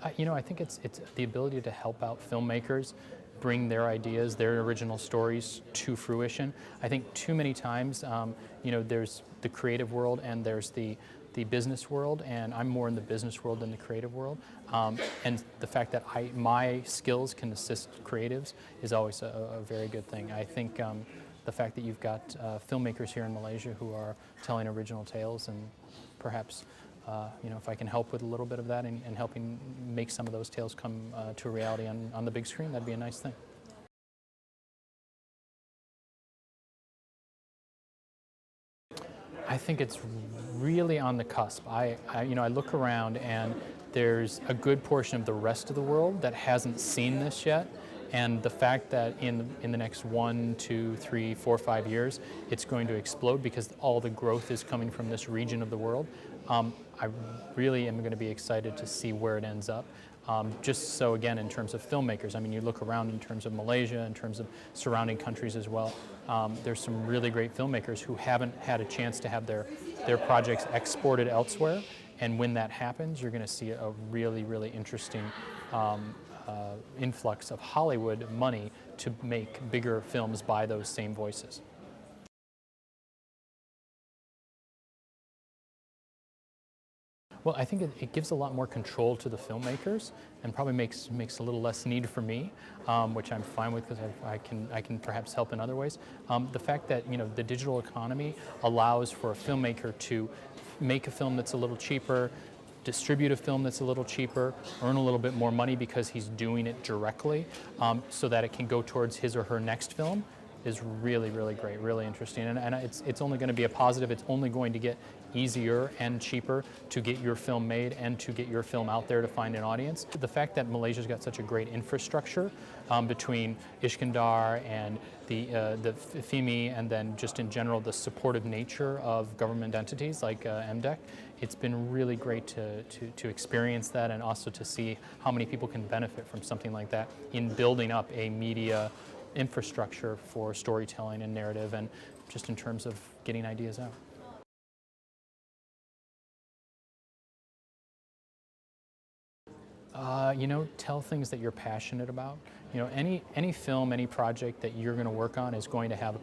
I think it's the ability to help out filmmakers bring their ideas, their original stories to fruition. I think too many times, there's the creative world and there's the business world, and I'm more in the business world than the creative world. And the fact that my skills can assist creatives is always a very good thing. I think the fact that you've got filmmakers here in Malaysia who are telling original tales, and perhaps if I can help with a little bit of that and helping make some of those tales come to a reality on the big screen, that'd be a nice thing. I think it's really on the cusp. I look around and there's a good portion of the rest of the world that hasn't seen this yet. And the fact that in the next 1, 2, 3, 4, 5 years, it's going to explode because all the growth is coming from this region of the world. I really am going to be excited to see where it ends up. Just so again, in terms of filmmakers, I mean, you look around in terms of Malaysia, in terms of surrounding countries as well, there's some really great filmmakers who haven't had a chance to have their projects exported elsewhere. And when that happens, you're going to see a really, really interesting influx of Hollywood money to make bigger films by those same voices. Well, I think it gives a lot more control to the filmmakers, and probably makes a little less need for me, which I'm fine with because I can perhaps help in other ways. The fact that the digital economy allows for a filmmaker to make a film that's a little cheaper, distribute a film that's a little cheaper, earn a little bit more money because he's doing it directly, so that it can go towards his or her next film, is really, really great, really interesting. And it's only going to be a positive. It's only going to get easier and cheaper to get your film made and to get your film out there to find an audience. The fact that Malaysia's got such a great infrastructure between Iskandar and the FIMI, and then just in general the supportive nature of government entities like MDEC, it's been really great to experience that, and also to see how many people can benefit from something like that in building up a media infrastructure for storytelling and narrative, and just in terms of getting ideas out. Tell things that you're passionate about. Any film, any project that you're going to work on is going to have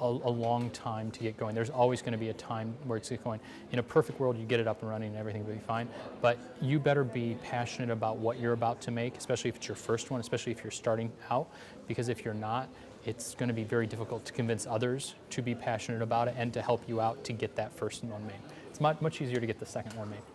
a long time to get going. There's always going to be a time where it's going. In a perfect world, you get it up and running and everything will be fine. But you better be passionate about what you're about to make, especially if it's your first one, especially if you're starting out. Because if you're not, it's going to be very difficult to convince others to be passionate about it and to help you out to get that first one made. It's much easier to get the second one made.